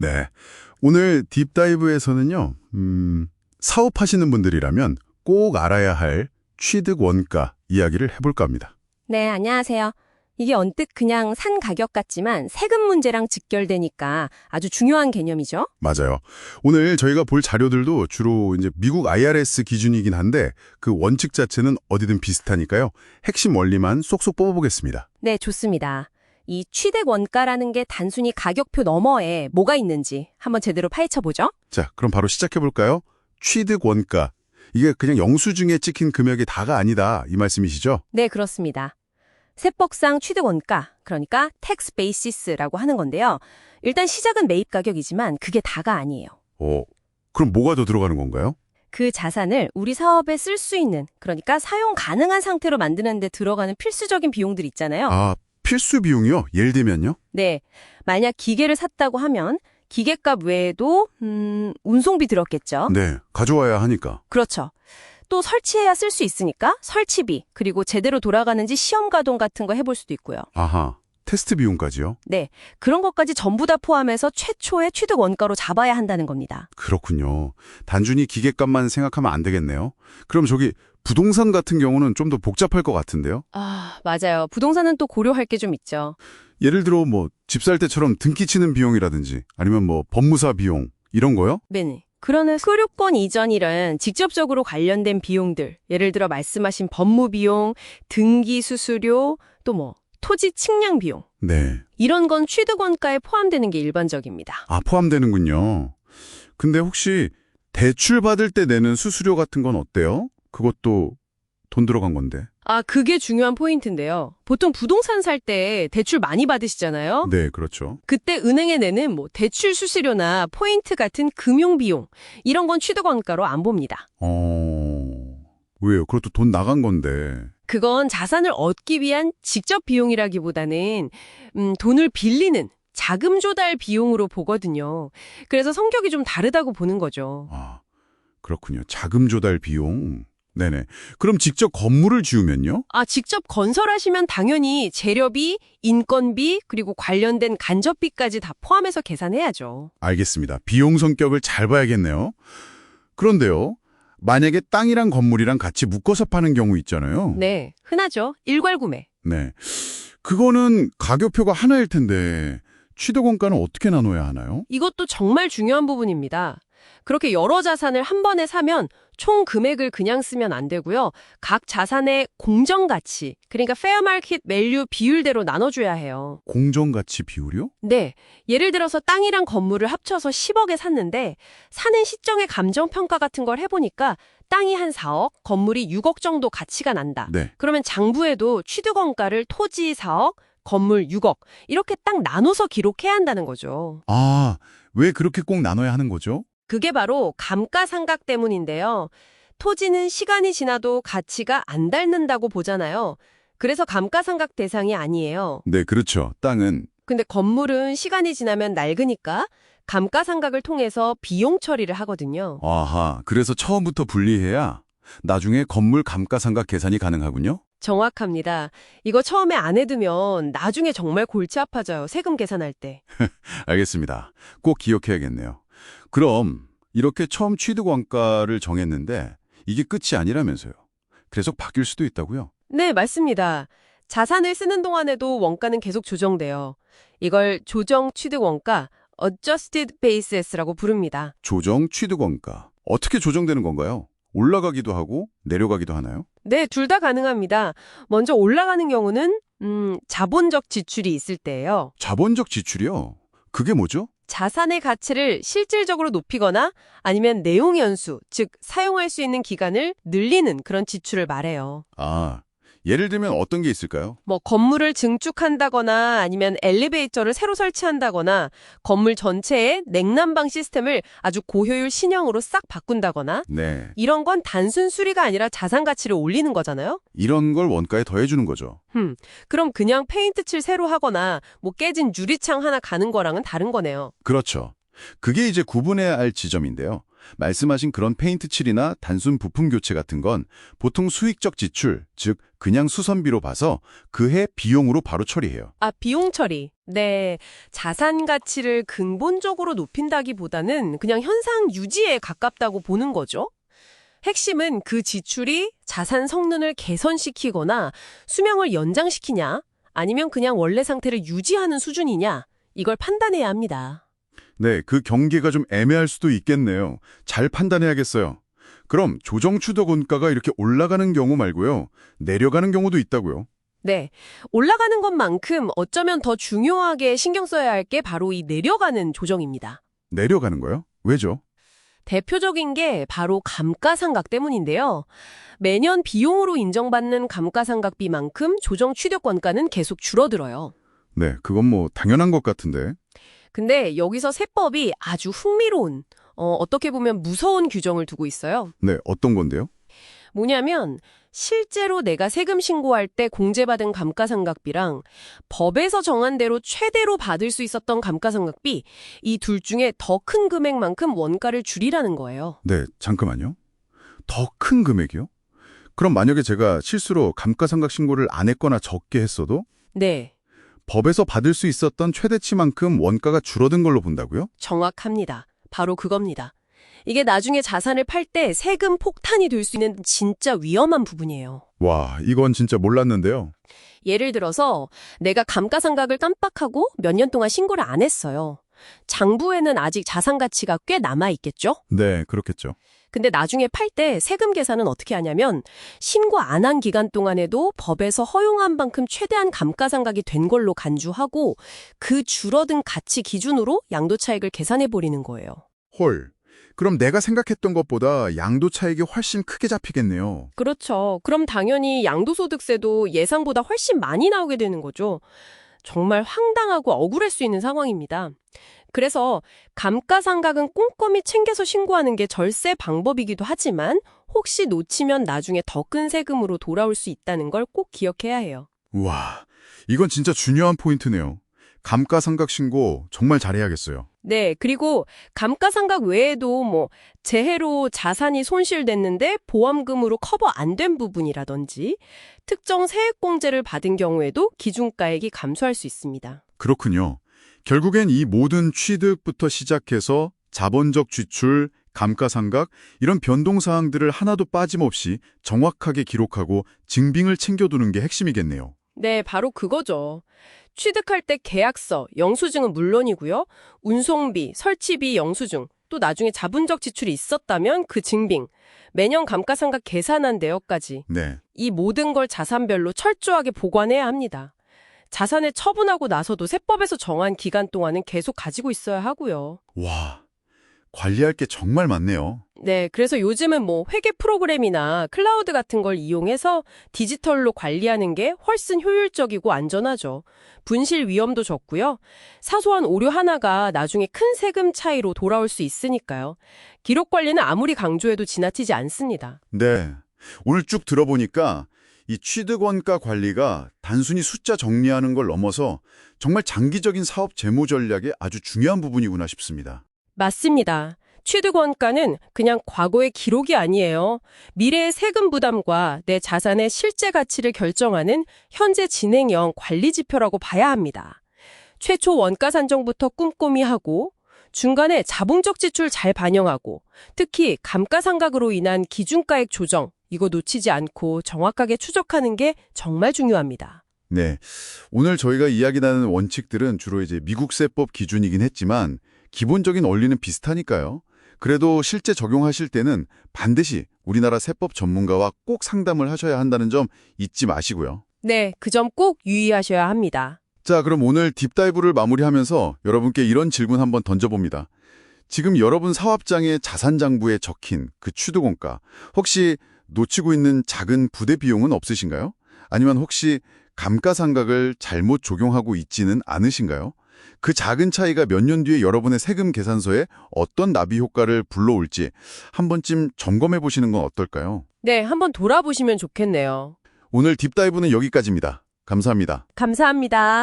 네. 오늘 딥다이브에서는요, 사업하시는 분들이라면 꼭 알아야 할 취득 원가 이야기를 해볼까 합니다. 네, 안녕하세요. 이게 언뜻 그냥 산 가격 같지만 세금 문제랑 직결되니까 아주 중요한 개념이죠. 맞아요. 오늘 저희가 볼 자료들도 주로 이제 미국 IRS 기준이긴 한데 그 원칙 자체는 어디든 비슷하니까요. 핵심 원리만 쏙쏙 뽑아보겠습니다. 네, 좋습니다. 이 취득 원가라는 게 단순히 가격표 너머에 뭐가 있는지 한번 제대로 파헤쳐보죠. 자, 그럼 바로 시작해볼까요? 취득 원가. 이게 그냥 영수증에 찍힌 금액이 다가 아니다, 이 말씀이시죠? 네, 그렇습니다. 세법상 취득 원가, 그러니까 tax basis라고 하는 건데요. 일단 시작은 매입 가격이지만 그게 다가 아니에요. 그럼 뭐가 더 들어가는 건가요? 그 자산을 우리 사업에 쓸 수 있는, 그러니까 사용 가능한 상태로 만드는 데 들어가는 필수적인 비용들 있잖아요. 아, 필수 비용이요? 예를 들면요? 네, 만약 기계를 샀다고 하면 기계값 외에도 운송비 들었겠죠. 네, 가져와야 하니까. 그렇죠. 또 설치해야 쓸 수 있으니까 설치비, 그리고 제대로 돌아가는지 시험 가동 같은 거 해볼 수도 있고요. 아하, 테스트 비용까지요? 네, 그런 것까지 전부 다 포함해서 최초의 취득 원가로 잡아야 한다는 겁니다. 그렇군요. 단순히 기계값만 생각하면 안 되겠네요. 그럼 저기 부동산 같은 경우는 좀 더 복잡할 것 같은데요? 아, 맞아요. 부동산은 또 고려할 게 좀 있죠. 예를 들어 뭐 집 살 때처럼 등기 치는 비용이라든지 아니면 뭐 법무사 비용 이런 거요? 네네. 그러는 소유권 이전이란 직접적으로 관련된 비용들, 예를 들어 말씀하신 법무 비용, 등기 수수료, 또 뭐 토지 측량 비용, 네. 이런 건 취득 원가에 포함되는 게 일반적입니다. 아, 포함되는군요. 근데 혹시 대출 받을 때 내는 수수료 같은 건 어때요? 그것도 돈 들어간 건데. 아, 그게 중요한 포인트인데요. 보통 부동산 살 때 대출 많이 받으시잖아요. 네, 그렇죠. 그때 은행에 내는 뭐 대출 수수료나 포인트 같은 금융 비용, 이런 건 취득 원가로 안 봅니다. 왜요? 그것도 돈 나간 건데. 그건 자산을 얻기 위한 직접 비용이라기보다는 돈을 빌리는 자금 조달 비용으로 보거든요. 그래서 성격이 좀 다르다고 보는 거죠. 아, 그렇군요. 자금 조달 비용. 네네. 그럼 직접 건물을 지으면요? 아, 직접 건설하시면 당연히 재료비, 인건비, 그리고 관련된 간접비까지 다 포함해서 계산해야죠. 알겠습니다. 비용 성격을 잘 봐야겠네요. 그런데요. 만약에 땅이랑 건물이랑 같이 묶어서 파는 경우 있잖아요. 네, 흔하죠. 일괄구매. 네. 그거는 가격표가 하나일 텐데 취득 원가는 어떻게 나눠야 하나요? 이것도 정말 중요한 부분입니다. 그렇게 여러 자산을 한 번에 사면 총 금액을 그냥 쓰면 안 되고요. 각 자산의 공정가치, 그러니까 fair market value 비율대로 나눠줘야 해요. 공정가치 비율이요? 네, 예를 들어서 땅이랑 건물을 합쳐서 10억에 샀는데 사는 시점의 감정평가 같은 걸 해보니까 땅이 한 4억, 건물이 6억 정도 가치가 난다. 네. 그러면 장부에도 취득원가를 토지 4억, 건물 6억 이렇게 딱 나눠서 기록해야 한다는 거죠. 아, 왜 그렇게 꼭 나눠야 하는 거죠? 그게 바로 감가상각 때문인데요. 토지는 시간이 지나도 가치가 안 닳는다고 보잖아요. 그래서 감가상각 대상이 아니에요. 네, 그렇죠. 땅은. 근데 건물은 시간이 지나면 낡으니까 감가상각을 통해서 비용 처리를 하거든요. 아하, 그래서 처음부터 분리해야 나중에 건물 감가상각 계산이 가능하군요? 정확합니다. 이거 처음에 안 해두면 나중에 정말 골치 아파져요. 세금 계산할 때. 알겠습니다. 꼭 기억해야겠네요. 그럼 이렇게 처음 취득 원가를 정했는데 이게 끝이 아니라면서요. 계속 바뀔 수도 있다고요? 네, 맞습니다. 자산을 쓰는 동안에도 원가는 계속 조정돼요. 이걸 조정 취득 원가, adjusted basis라고 부릅니다. 조정 취득 원가. 어떻게 조정되는 건가요? 올라가기도 하고 내려가기도 하나요? 네, 둘 다 가능합니다. 먼저 올라가는 경우는 자본적 지출이 있을 때예요. 자본적 지출이요? 그게 뭐죠? 자산의 가치를 실질적으로 높이거나 아니면 내용 연수, 즉 사용할 수 있는 기간을 늘리는 그런 지출을 말해요. 아, 예를 들면 어떤 게 있을까요? 뭐 건물을 증축한다거나 아니면 엘리베이터를 새로 설치한다거나 건물 전체에 냉난방 시스템을 아주 고효율 신형으로 싹 바꾼다거나 네, 이런 건 단순 수리가 아니라 자산 가치를 올리는 거잖아요. 이런 걸 원가에 더해주는 거죠. 그럼 그냥 페인트 칠 새로 하거나 뭐 깨진 유리창 하나 가는 거랑은 다른 거네요. 그렇죠. 그게 이제 구분해야 할 지점인데요. 말씀하신 그런 페인트 칠이나 단순 부품 교체 같은 건 보통 수익적 지출, 즉 그냥 수선비로 봐서 그해 비용으로 바로 처리해요. 아, 비용 처리. 네, 자산 가치를 근본적으로 높인다기보다는 그냥 현상 유지에 가깝다고 보는 거죠. 핵심은 그 지출이 자산 성능을 개선시키거나 수명을 연장시키냐, 아니면 그냥 원래 상태를 유지하는 수준이냐, 이걸 판단해야 합니다. 네, 그 경계가 좀 애매할 수도 있겠네요. 잘 판단해야겠어요. 그럼 조정 추적 원가가 이렇게 올라가는 경우 말고요. 내려가는 경우도 있다고요. 네, 올라가는 것만큼 어쩌면 더 중요하게 신경 써야 할 게 바로 이 내려가는 조정입니다. 내려가는 거요? 왜죠? 대표적인 게 바로 감가상각 때문인데요. 매년 비용으로 인정받는 감가상각비만큼 조정 취득 원가는 계속 줄어들어요. 네, 그건 뭐 당연한 것 같은데. 근데 여기서 세법이 아주 흥미로운, 어떻게 보면 무서운 규정을 두고 있어요. 네, 어떤 건데요? 뭐냐면 실제로 내가 세금 신고할 때 공제받은 감가상각비랑 법에서 정한 대로 최대로 받을 수 있었던 감가상각비, 이 둘 중에 더 큰 금액만큼 원가를 줄이라는 거예요. 네, 잠깐만요. 더 큰 금액이요? 그럼 만약에 제가 실수로 감가상각 신고를 안 했거나 적게 했어도 네, 법에서 받을 수 있었던 최대치만큼 원가가 줄어든 걸로 본다고요? 정확합니다. 바로 그겁니다. 이게 나중에 자산을 팔 때 세금 폭탄이 될 수 있는 진짜 위험한 부분이에요. 와, 이건 진짜 몰랐는데요. 예를 들어서 내가 감가상각을 깜빡하고 몇 년 동안 신고를 안 했어요. 장부에는 아직 자산 가치가 꽤 남아있겠죠? 네, 그렇겠죠. 근데 나중에 팔 때 세금 계산은 어떻게 하냐면 신고 안 한 기간 동안에도 법에서 허용한 만큼 최대한 감가상각이 된 걸로 간주하고 그 줄어든 가치 기준으로 양도차익을 계산해버리는 거예요. 헐, 그럼 내가 생각했던 것보다 양도 차익이 훨씬 크게 잡히겠네요. 그렇죠. 그럼 당연히 양도소득세도 예상보다 훨씬 많이 나오게 되는 거죠. 정말 황당하고 억울할 수 있는 상황입니다. 그래서 감가상각은 꼼꼼히 챙겨서 신고하는 게 절세 방법이기도 하지만 혹시 놓치면 나중에 더 큰 세금으로 돌아올 수 있다는 걸 꼭 기억해야 해요. 와, 이건 진짜 중요한 포인트네요. 감가상각 신고 정말 잘해야겠어요. 네, 그리고 감가상각 외에도 재해로 자산이 손실됐는데 보험금으로 커버 안 된 부분이라든지 특정 세액공제를 받은 경우에도 기준가액이 감소할 수 있습니다. 그렇군요. 결국엔 이 모든 취득부터 시작해서 자본적 지출, 감가상각 이런 변동사항들을 하나도 빠짐없이 정확하게 기록하고 증빙을 챙겨두는 게 핵심이겠네요. 네, 바로 그거죠. 취득할 때 계약서, 영수증은 물론이고요. 운송비, 설치비, 영수증, 또 나중에 자본적 지출이 있었다면 그 증빙, 매년 감가상각 계산한 내역까지 네. 이 모든 걸 자산별로 철저하게 보관해야 합니다. 자산을 처분하고 나서도 세법에서 정한 기간 동안은 계속 가지고 있어야 하고요. 와, 관리할 게 정말 많네요. 네, 그래서 요즘은 회계 프로그램이나 클라우드 같은 걸 이용해서 디지털로 관리하는 게 훨씬 효율적이고 안전하죠. 분실 위험도 적고요. 사소한 오류 하나가 나중에 큰 세금 차이로 돌아올 수 있으니까요. 기록 관리는 아무리 강조해도 지나치지 않습니다. 네. 오늘 쭉 들어보니까 이 취득원가 관리가 단순히 숫자 정리하는 걸 넘어서 정말 장기적인 사업 재무 전략의 아주 중요한 부분이구나 싶습니다. 맞습니다. 취득원가는 그냥 과거의 기록이 아니에요. 미래의 세금 부담과 내 자산의 실제 가치를 결정하는 현재 진행형 관리 지표라고 봐야 합니다. 최초 원가 산정부터 꼼꼼히 하고 중간에 자본적 지출 잘 반영하고 특히 감가상각으로 인한 기준가액 조정 이거 놓치지 않고 정확하게 추적하는 게 정말 중요합니다. 네. 오늘 저희가 이야기 나눈 원칙들은 주로 이제 미국 세법 기준이긴 했지만 기본적인 원리는 비슷하니까요. 그래도 실제 적용하실 때는 반드시 우리나라 세법 전문가와 꼭 상담을 하셔야 한다는 점 잊지 마시고요. 네, 그 점 꼭 유의하셔야 합니다. 자, 그럼 오늘 딥다이브를 마무리하면서 여러분께 이런 질문 한번 던져봅니다. 지금 여러분 사업장의 자산장부에 적힌 그 취득원가, 혹시 놓치고 있는 작은 부대 비용은 없으신가요? 아니면 혹시 감가상각을 잘못 적용하고 있지는 않으신가요? 그 작은 차이가 몇 년 뒤에 여러분의 세금 계산서에 어떤 나비 효과를 불러올지 한 번쯤 점검해 보시는 건 어떨까요? 네, 한번 돌아보시면 좋겠네요. 오늘 딥다이브는 여기까지입니다. 감사합니다. 감사합니다.